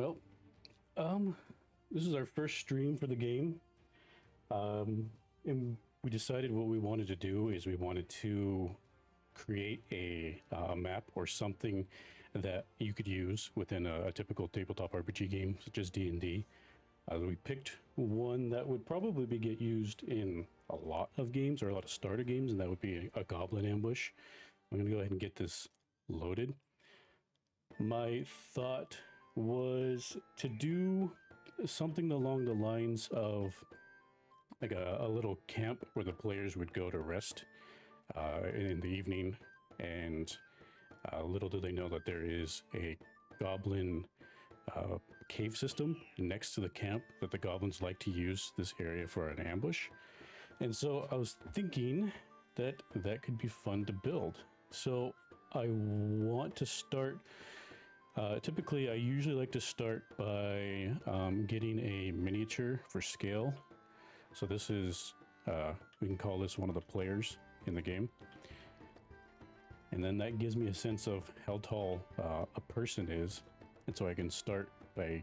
Well, um, this is our first stream for the game. And we decided what we wanted to do is we wanted to create a map or something that you could use within a typical tabletop RPG game, such as D&D. We picked one that would probably get used in a lot of games or a lot of starter games, and that would be a goblin ambush. I'm going to go ahead and get this loaded. My thought was to do something along the lines of like a little camp where the players would go to rest in the evening, and little do they know that there is a goblin cave system next to the camp that the goblins like to use this area for an ambush. And so I was thinking that that could be fun to build. So I want to start. Typically, I usually like to start by getting a miniature for scale. So this is, we can call this one of the players in the game. And then that gives me a sense of how tall a person is. And so I can start by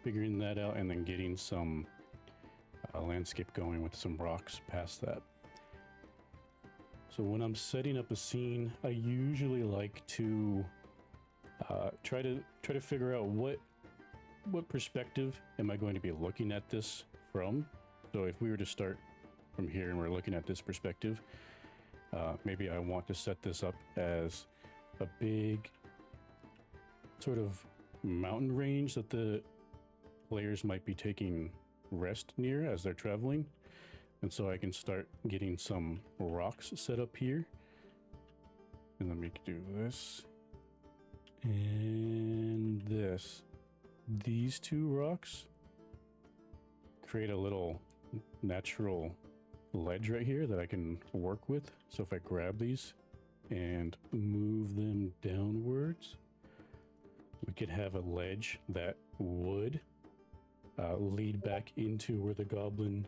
figuring that out and then getting some landscape going with some rocks past that. So when I'm setting up a scene, I usually like to try to figure out what perspective am I going to be looking at this from. So if we were to start from here and we're looking at this perspective, maybe I want to set this up as a big sort of mountain range that the players might be taking rest near as they're traveling. And so I can start getting some rocks set up here. And then we could do this and this. These two rocks create a little natural ledge right here that I can work with. So if I grab these and move them downwards, we could have a ledge that would lead back into where the goblin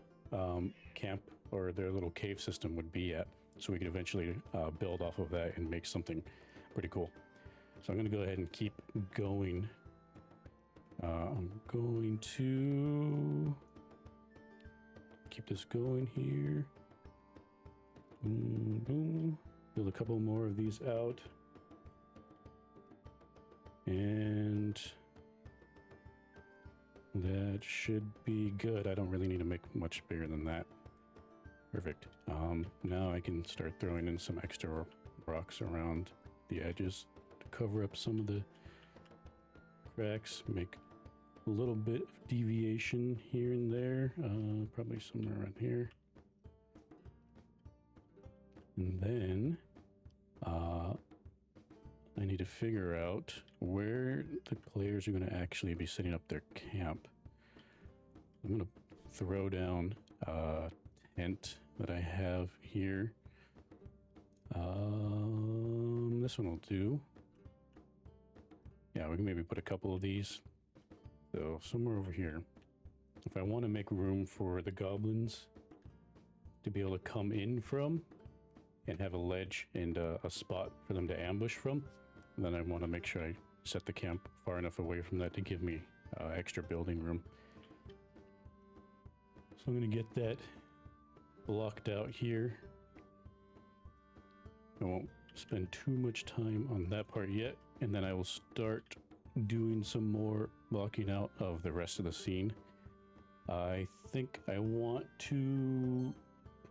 camp or their little cave system would be at. So we could eventually build off of that and make something pretty cool. So I'm going to go ahead and keep going. I'm going to keep this going here. Boom, boom. Build a couple more of these out. And that should be good. I don't really need to make much bigger than that. Perfect. Now I can start throwing in some extra rocks around the edges to cover up some of the cracks, make a little bit of deviation here and there, probably somewhere around here. And then I need to figure out where the players are going to actually be setting up their camp. I'm going to throw down a tent that I have here. This one will do. Yeah, we can maybe put a couple of these. So somewhere over here. If I want to make room for the goblins to be able to come in from and have a ledge and a spot for them to ambush from, then I want to make sure I set the camp far enough away from that to give me extra building room. So I'm going to get that blocked out here. I won't spend too much time on that part yet, and then I will start doing some more blocking out of the rest of the scene. I think I want to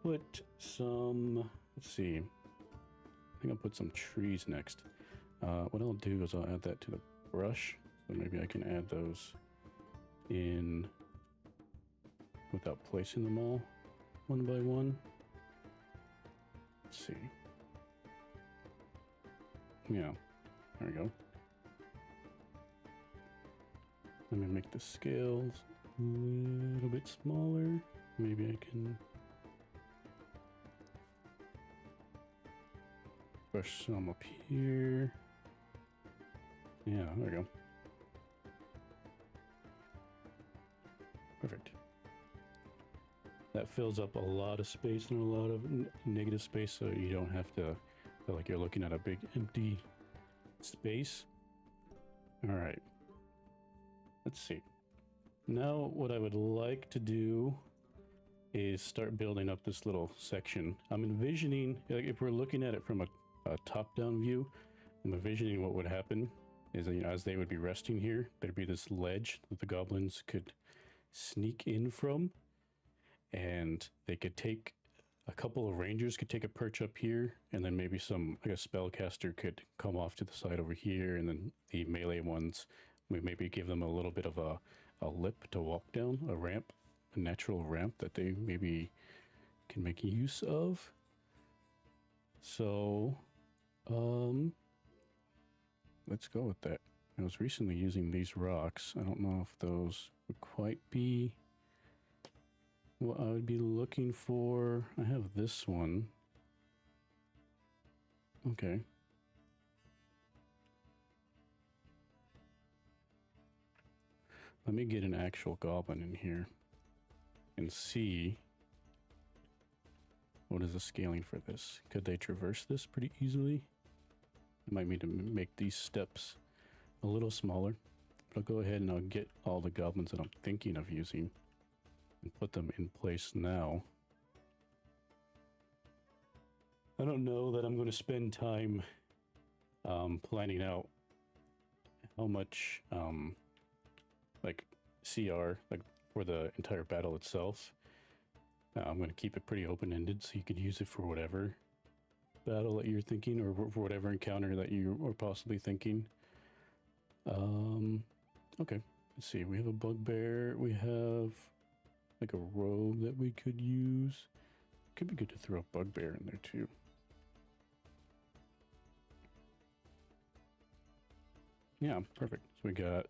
put some, let's see, I think I'll put some trees next. What I'll do is I'll add that to the brush, so maybe I can add those in without placing them all one by one. Let's see. Yeah, there we go. Let me make the scales a little bit smaller. Maybe I can brush some up here. Yeah, there we go. Perfect. That fills up a lot of space and a lot of negative space, so you don't have to feel like you're looking at a big empty space. All right. let's see. Now what I would like to do is start building up this little section. I'm envisioning, like, if we're looking at it from a top-down view, I'm envisioning what would happen is that, you know, as they would be resting here, there'd be this ledge that the goblins could sneak in from, and they could take a couple of rangers could take a perch up here, and then maybe some, like, a spellcaster could come off to the side over here, and then the melee ones, we maybe give them a little bit of a lip to walk down, a ramp, a natural ramp that they maybe can make use of. So, let's go with that. I was recently using these rocks. I don't know if those would quite be what I would be looking for. I have this one. Okay. Let me get an actual goblin in here and see what is the scaling for this. Could they traverse this pretty easily? I might need to make these steps a little smaller. But I'll go ahead and I'll get all the goblins that I'm thinking of using and put them in place now. I don't know that I'm going to spend time planning out how much like CR, like, for the entire battle itself. I'm going to keep it pretty open-ended so you could use it for whatever battle that you're thinking, or for whatever encounter that you are possibly thinking. Okay, let's see. We have a bugbear. We have like a rogue that we could use. Could be good to throw a bugbear in there too. Yeah, perfect. So we got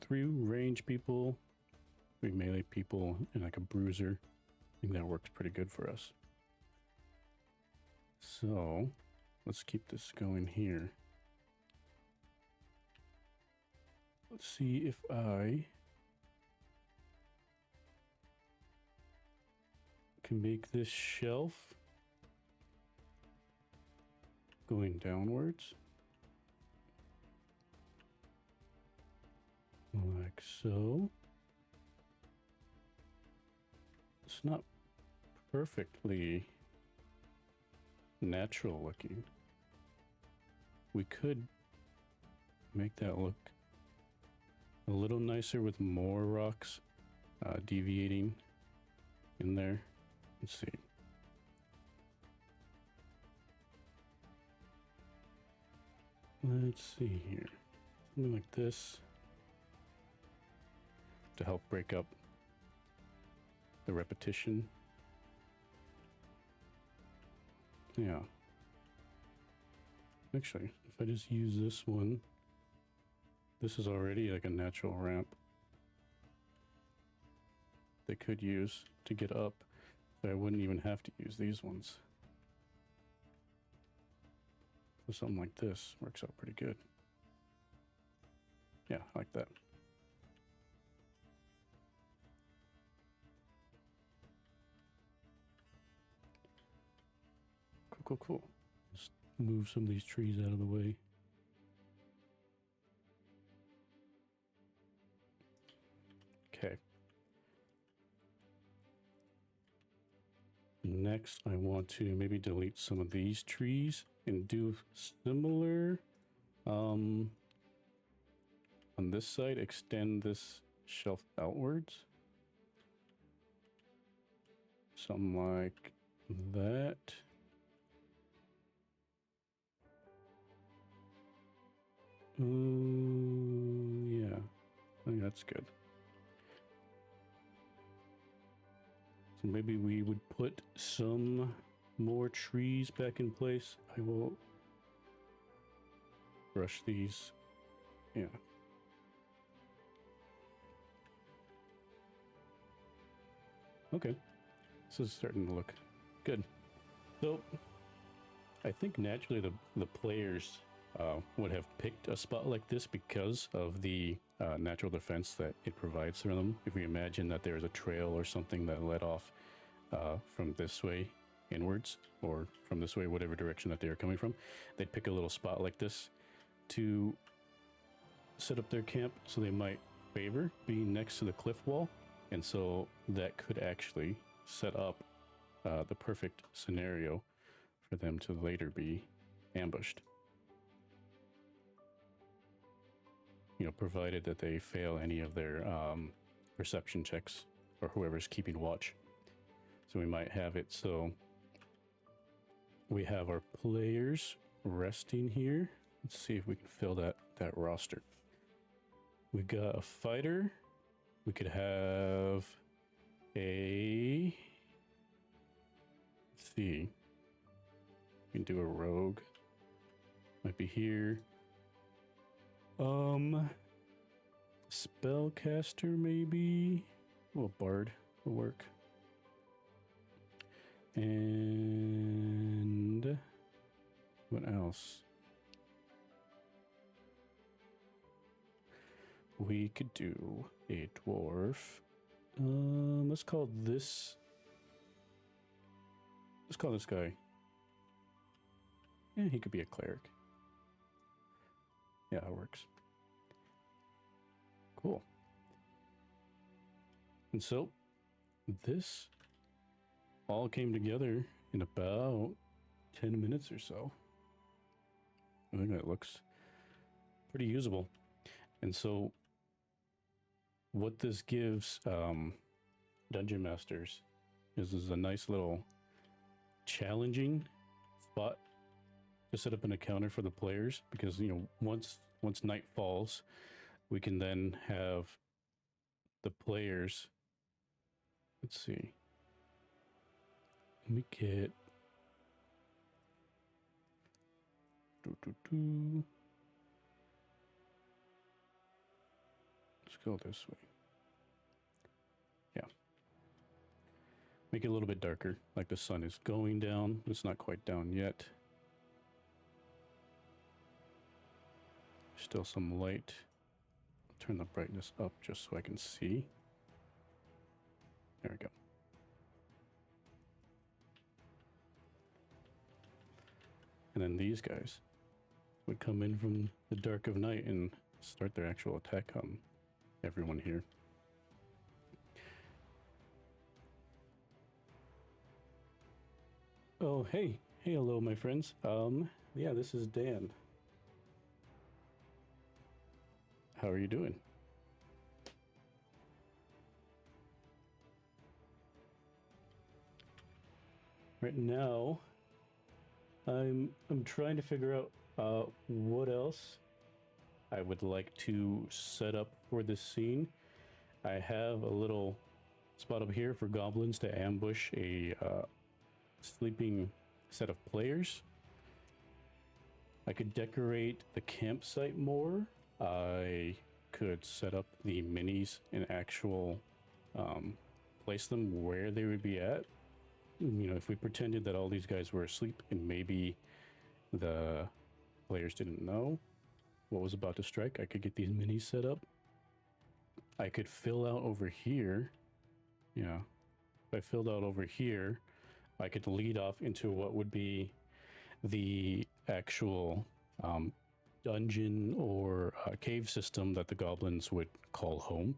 3 range people, 3 melee people, and like a bruiser. I think that works pretty good for us. So let's keep this going here. Let's see if I can make this shelf going downwards. Like so. It's not perfectly natural looking. We could make that look a little nicer with more rocks deviating in there. Let's see. Let's see here. Something like this to help break up the repetition. Yeah. Actually, if I just use this one, this is already like a natural ramp they could use to get up, so I wouldn't even have to use these ones. So something like this works out pretty good. Yeah, I like that. Cool. Just move some of these trees out of the way. Okay. Next, I want to maybe delete some of these trees and do similar. On this side, extend this shelf outwards. Something like that. Yeah, I think that's good. So maybe we would put some more trees back in place. I will brush these. Yeah. Okay. This is starting to look good. So I think naturally the players would have picked a spot like this because of the natural defense that it provides for them. If we imagine that there's a trail or something that led off from this way inwards, or from this way, whatever direction that they are coming from, they'd pick a little spot like this to set up their camp. So they might favor being next to the cliff wall, and so that could actually set up the perfect scenario for them to later be ambushed. You know, provided that they fail any of their perception checks or whoever's keeping watch. So we might have it so we have our players resting here. Let's see if we can fill that roster. We got a fighter. We could have a, let's see, we can do a rogue. Might be here. Spellcaster maybe. Well, bard will work. And what else? We could do a dwarf. Let's call this. Let's call this guy. Yeah, he could be a cleric. Yeah, it works. Cool. And so this all came together in about 10 minutes or so. I think that looks pretty usable. And so what this gives dungeon masters is a nice little challenging spot to set up an encounter for the players, because you know once night falls, we can then have the players. Let's see. Let me get. Let's go this way. Yeah. Make it a little bit darker, like the sun is going down, but it's not quite down yet. Still some light. I'll turn the brightness up just so I can see. There we go. And then these guys would come in from the dark of night and start their actual attack on everyone here. Oh, hey, hello, my friends. Yeah, this is Dan. How are you doing? Right now, I'm trying to figure out what else I would like to set up for this scene. I have a little spot up here for goblins to ambush a sleeping set of players. I could decorate the campsite more. I could set up the minis and actual place them where they would be at. You know, if we pretended that all these guys were asleep and maybe the players didn't know what was about to strike, I could get these minis set up. I could fill out over here. Yeah. If I filled out over here, I could lead off into what would be the actual dungeon or cave system that the goblins would call home.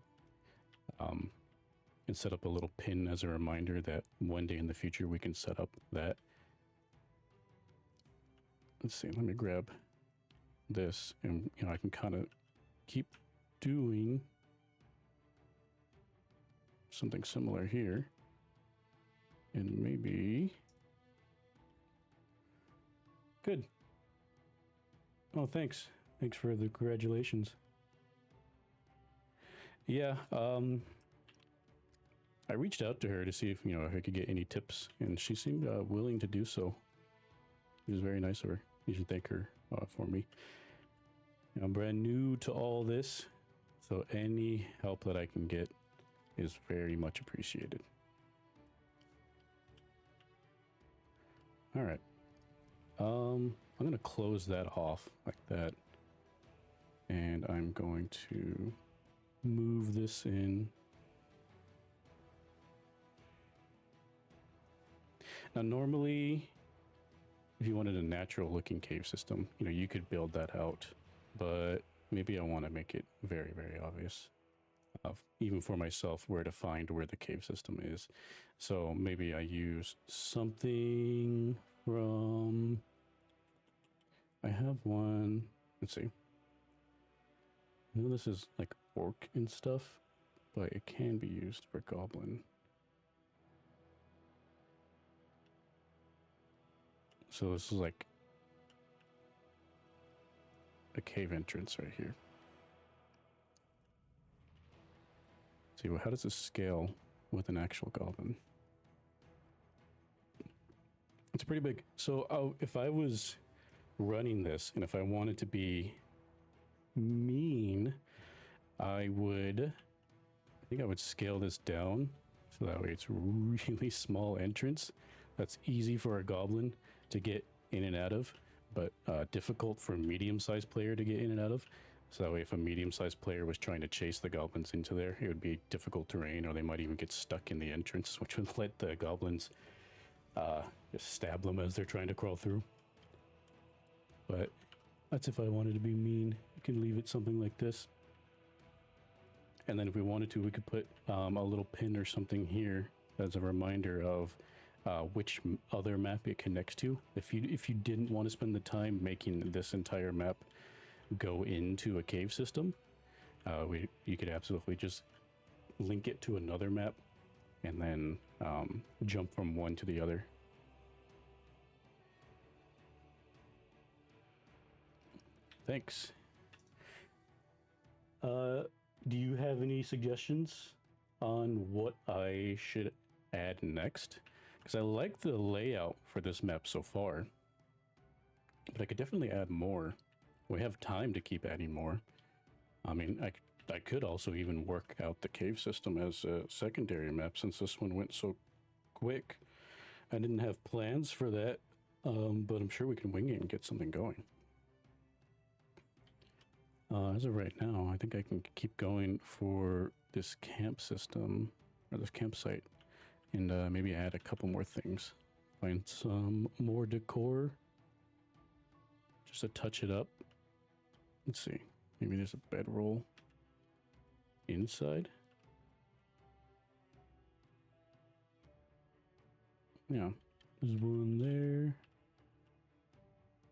And set up a little pin as a reminder that one day in the future we can set up that. Let's see, let me grab this, and you know, I can kind of keep doing something similar here. And maybe good. Oh, thanks. Thanks for the congratulations. Yeah, I reached out to her to see if, you know, if I could get any tips, and she seemed willing to do so. It was very nice of her. You should thank her for me. I'm brand new to all this, so any help that I can get is very much appreciated. All right. I'm going to close that off like that, and I'm going to move this in. Now, normally, if you wanted a natural looking cave system, you know, you could build that out, but maybe I want to make it very, very obvious. even for myself, where to find where the cave system is. So maybe I use something from, I have one, let's see. I know this is like orc and stuff, but it can be used for goblin. So this is like a cave entrance right here. See, well, how does this scale with an actual goblin? It's pretty big. So if I was running this and if I wanted to be mean, I think I would scale this down so that way it's really small entrance. That's easy for a goblin to get in and out of, but difficult for a medium-sized player to get in and out of. So that way, if a medium-sized player was trying to chase the goblins into there, it would be difficult terrain, or they might even get stuck in the entrance, which would let the goblins just stab them as they're trying to crawl through. But that's if I wanted to be mean. You can leave it something like this. And then if we wanted to, we could put a little pin or something here as a reminder of which other map it connects to. If you didn't want to spend the time making this entire map go into a cave system, you could absolutely just link it to another map and then jump from one to the other. Thanks. Do you have any suggestions on what I should add next? Because I like the layout for this map so far, but I could definitely add more. We have time to keep adding more. I mean, I could also even work out the cave system as a secondary map since this one went so quick. I didn't have plans for that, but I'm sure we can wing it and get something going. As of right now, I think I can keep going for this camp system, or this campsite, and maybe add a couple more things. Find some more decor, just to touch it up. Let's see, maybe there's a bedroll inside. Yeah, there's one there,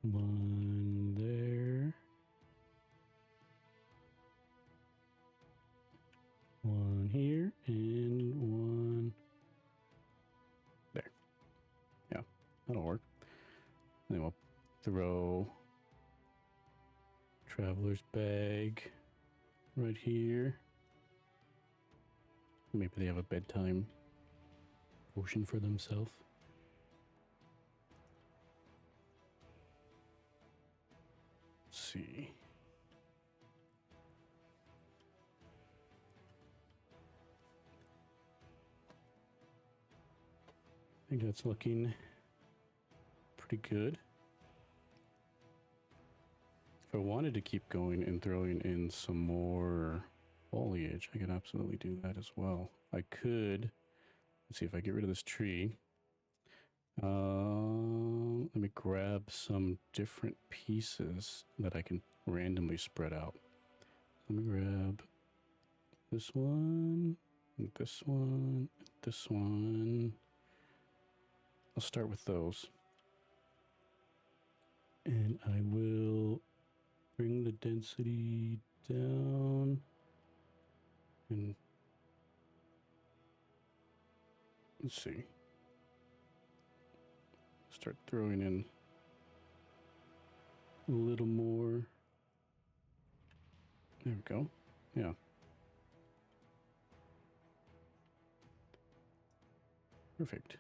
one there, one here, and one there. Yeah, that'll work. And then we'll throw traveler's bag right here. Maybe they have a bedtime potion for themselves. Let's see. I think that's looking pretty good. If I wanted to keep going and throwing in some more foliage, I could absolutely do that as well. I could, let's see if I get rid of this tree. Let me grab some different pieces that I can randomly spread out. Let me grab this one, this one, this one. I'll start with those. And I will bring the density down and let's see. Start throwing in a little more. There we go. Yeah. Perfect.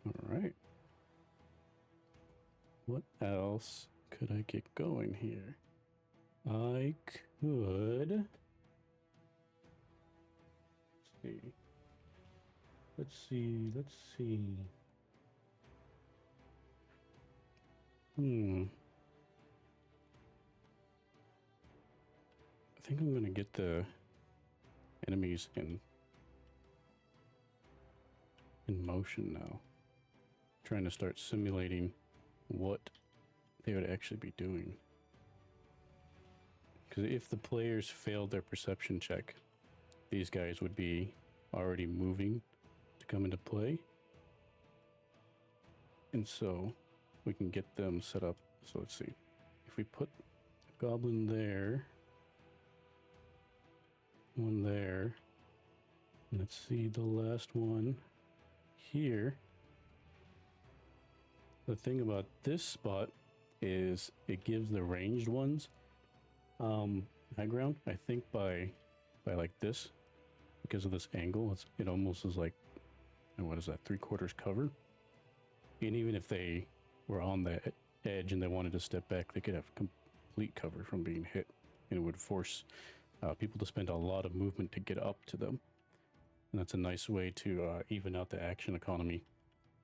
All right. What else could I get going here? I could... Let's see. I think I'm gonna get the enemies in motion now. Trying to start simulating what they would actually be doing. because if the players failed their perception check, these guys would be already moving to come into play. And so we can get them set up. So let's see. If we put a goblin there, one there, and let's see the last one here. The thing about this spot is it gives the ranged ones high ground. I think by like this, because of this angle, it almost is like, what is that, 3/4 cover? And even if they were on the edge and they wanted to step back, they could have complete cover from being hit, and it would force people to spend a lot of movement to get up to them. And that's a nice way to even out the action economy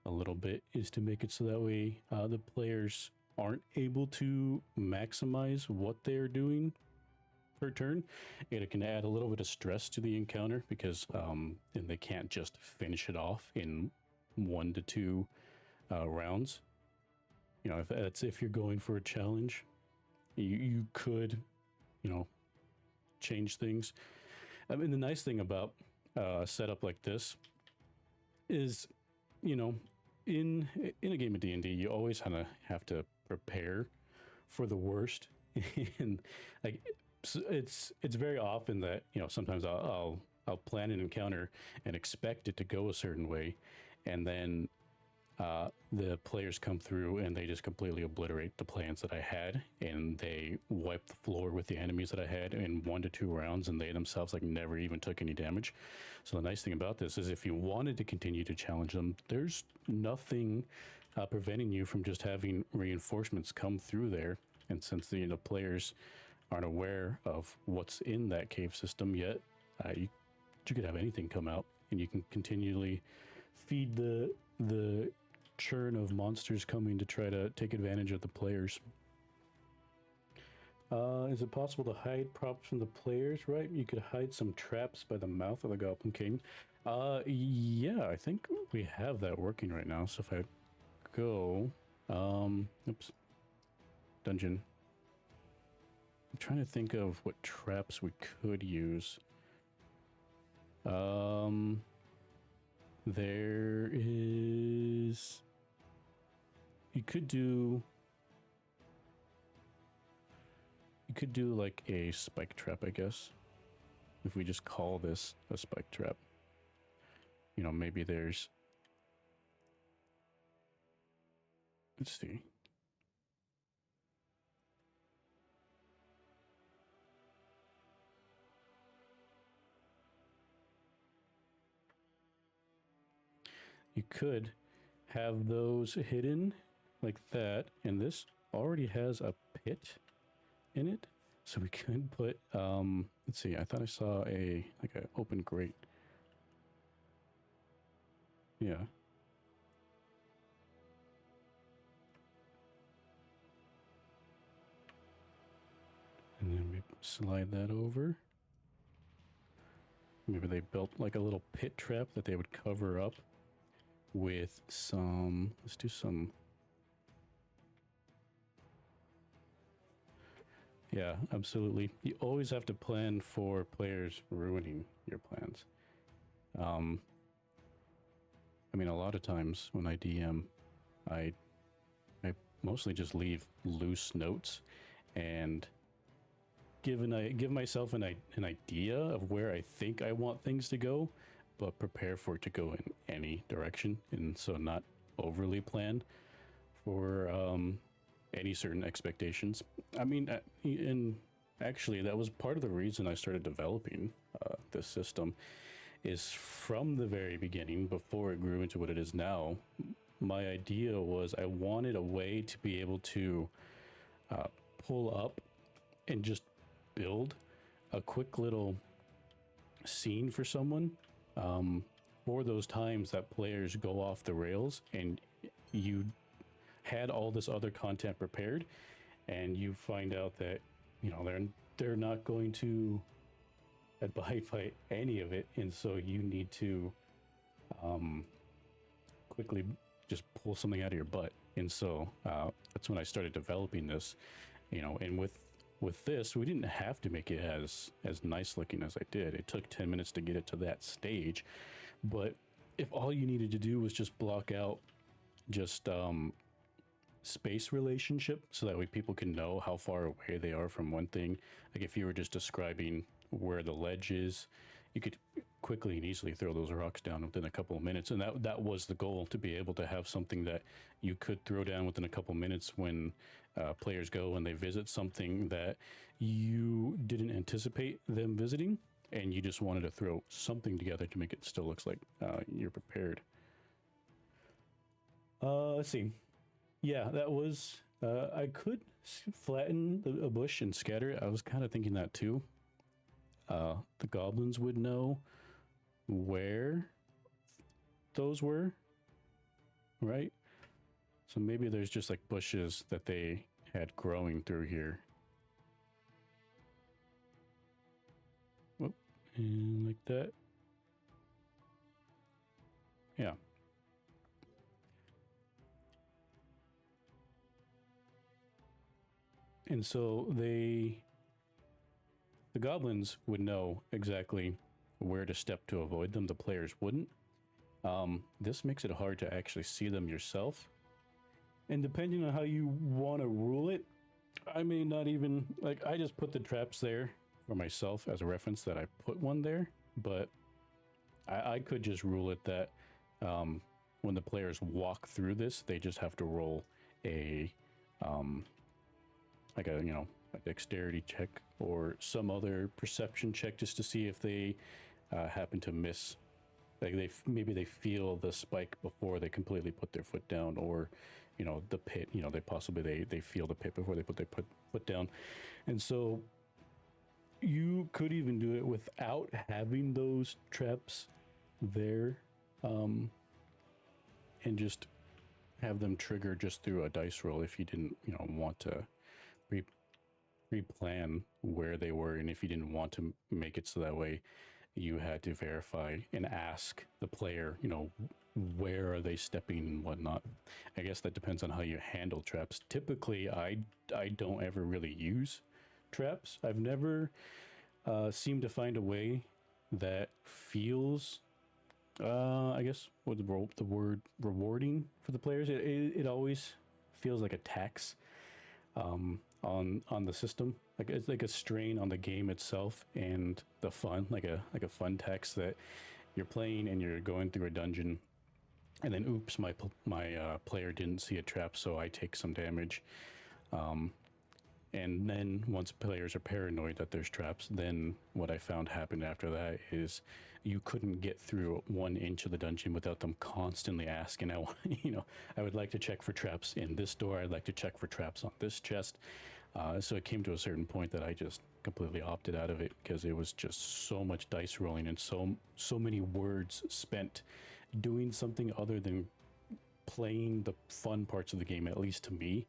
a little bit, is to make it so that way the players aren't able to maximize what they're doing per turn, and it can add a little bit of stress to the encounter, because and they can't just finish it off in 1 to 2 rounds. You know, if you're going for a challenge, you could, you know, change things. I mean, the nice thing about a setup like this is, you know, in a game of D&D, you always kind of have to prepare for the worst. And like, it's very often that, you know, sometimes I'll plan an encounter and expect it to go a certain way, and then the players come through and they just completely obliterate the plans that I had, and they wipe the floor with the enemies that I had in 1 to 2 rounds, and they themselves like never even took any damage. So the nice thing about this is, if you wanted to continue to challenge them, there's nothing preventing you from just having reinforcements come through there. And since the players aren't aware of what's in that cave system yet, you could have anything come out, and you can continually feed the churn of monsters coming to try to take advantage of the players. Is it possible to hide props from the players? Right, you could hide some traps by the mouth of the Goblin King. Yeah, I think we have that working right now. So if I go, oops, dungeon. I'm trying to think of what traps we could use. There is, you could do like a spike trap, I guess. If we just call this a spike trap, you know, maybe there's, let's see. You could have those hidden like that, and this already has a pit in it, so we could put let's see, I thought I saw a open grate. Yeah. And then we slide that over. Maybe they built like a little pit trap that they would cover up with some, let's do some, yeah, absolutely. You always have to plan for players ruining your plans. I mean, a lot of times when I DM, I mostly just leave loose notes and give myself an idea of where I think I want things to go, but prepare for it to go in any direction, and so not overly plan for any certain expectations. I mean, and actually that was part of the reason I started developing this system, is from the very beginning, before it grew into what it is now. My idea was I wanted a way to be able to pull up and just build a quick little scene for someone for those times that players go off the rails, and you had all this other content prepared, and you find out that, you know, they're not going to abide by any of it, and so you need to quickly just pull something out of your butt. And so that's when I started developing this, you know, and with with this, we didn't have to make it as nice looking as I did. It took 10 minutes to get it to that stage, but if all you needed to do was just block out just space relationship, so that way people can know how far away they are from one thing. Like if you were just describing where the ledge is, you could quickly and easily throw those rocks down within a couple of minutes. And that was the goal, to be able to have something that you could throw down within a couple of minutes when players go and they visit something that you didn't anticipate them visiting, and you just wanted to throw something together to make it still looks like you're prepared. Let's see. Yeah, that was, I could flatten a bush and scatter it. I was kind of thinking that too. The goblins would know where those were, right? So maybe there's just like bushes that they had growing through here. Whoop, and like that. Yeah. And so the goblins would know exactly where to step to avoid them. The players wouldn't. This makes it hard to actually see them yourself. And depending on how you want to rule it, I may not even, like, I just put the traps there for myself as a reference that I put one there, but I could just rule it that when the players walk through this, they just have to roll a, like a, you know, a dexterity check or some other perception check just to see if they happen to miss. Like maybe they feel the spike before they completely put their foot down, or you know, the pit, you know, they feel the pit before they put their foot down. And so you could even do it without having those traps there, and just have them trigger just through a dice roll if you didn't, you know, want to pre-plan where they were, and if you didn't want to make it so that way you had to verify and ask the player, you know, where are they stepping and whatnot. I guess that depends on how you handle traps. Typically, I don't ever really use traps. I've never seemed to find a way that feels, I guess, what the word rewarding for the players. It always feels like a tax on the system. Like it's like a strain on the game itself and the fun, like a fun tax that you're playing and you're going through a dungeon, and then oops, my player didn't see a trap, so I take some damage. And then once players are paranoid that there's traps, then what I found happened after that is you couldn't get through 1 inch of the dungeon without them constantly asking, you know, I would like to check for traps in this door. I'd like to check for traps on this chest. So it came to a certain point that I just completely opted out of it, because it was just so much dice rolling and so many words spent doing something other than playing the fun parts of the game, at least to me.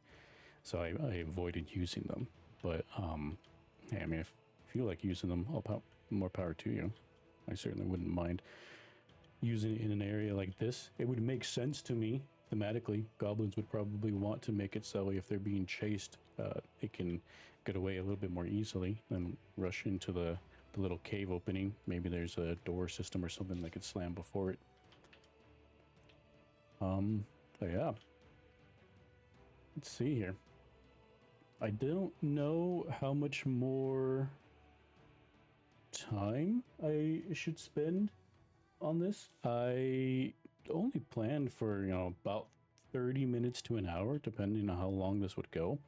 So I avoided using them. But hey, I mean, if you like using them, more power to you. I certainly wouldn't mind using it in an area like this. It would make sense to me thematically. Goblins would probably want to make it so if they're being chased, it can get away a little bit more easily than rush into the little cave opening. Maybe there's a door system or something that could slam before it. So yeah. Let's see here. I don't know how much more time I should spend on this. I only planned for, you know, about 30 minutes to an hour, depending on how long this would go.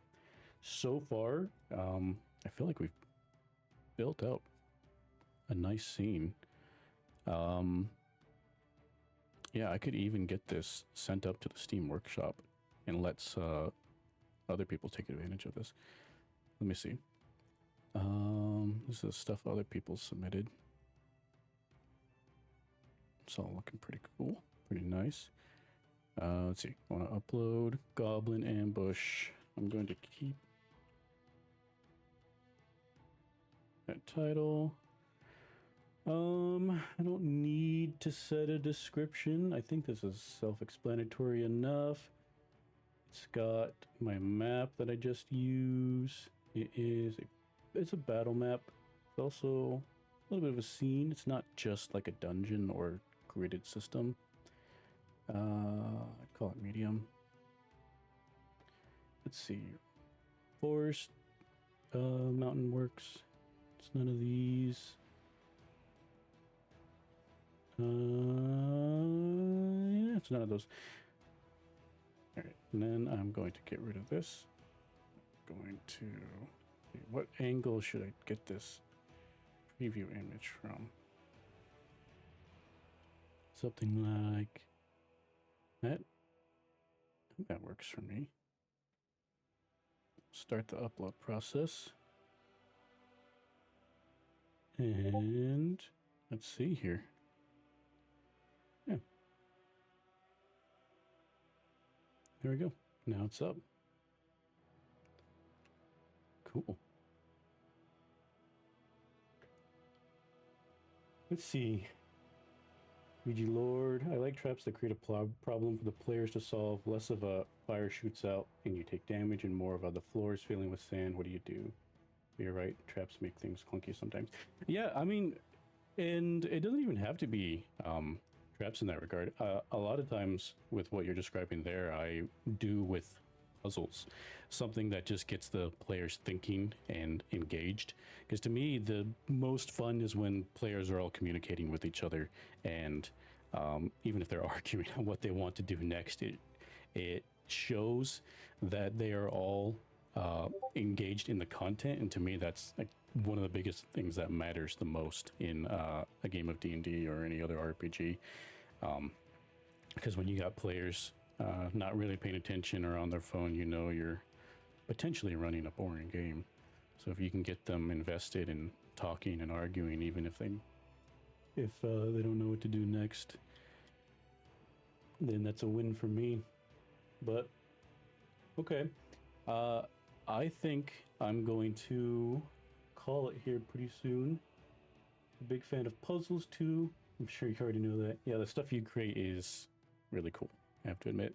So far, I feel like we've built out a nice scene. Yeah, I could even get this sent up to the Steam Workshop and let's other people take advantage of this. Let me see. This is stuff other people submitted. It's all looking pretty cool, pretty nice. Let's see. I want to upload Goblin Ambush. I'm going to keep that title. I don't need to set a description. I think this is self-explanatory enough. It's got my map that I just used. It's a battle map. It's also a little bit of a scene. It's not just like a dungeon or gridded system. I'd call it medium. Let's see. Forest, mountain works. It's none of these. Yeah, it's none of those. All right, and then I'm going to get rid of this. Going to what angle should I get this preview image from? Something like that. I think that works for me. Start the upload process. And let's see here. Yeah. There we go. Now it's up. Cool. Let's see. VG Lord. I like traps that create a problem for the players to solve. Less of a fire shoots out and you take damage, and more of a the floor is filling with sand. What do you do? You're right. Traps make things clunky sometimes. Yeah, I mean, and it doesn't even have to be traps in that regard. A lot of times with what you're describing there, I do with puzzles, something that just gets the players thinking and engaged. Because to me, the most fun is when players are all communicating with each other, and even if they're arguing on what they want to do next, it shows that they are all engaged in the content, and to me, that's like one of the biggest things that matters the most in a game of D&D or any other RPG. Because when you got players not really paying attention or on their phone, you know you're potentially running a boring game. So if you can get them invested in talking and arguing, even if they don't know what to do next, then that's a win for me. But okay, I think I'm going to call it here pretty soon. A big fan of puzzles too. I'm sure you already know that. Yeah, the stuff you create is really cool, I have to admit.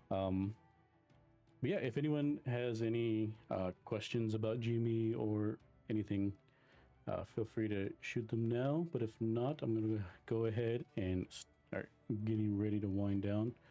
But yeah, if anyone has any questions about GME or anything, feel free to shoot them now. But if not, I'm going to go ahead and start getting ready to wind down.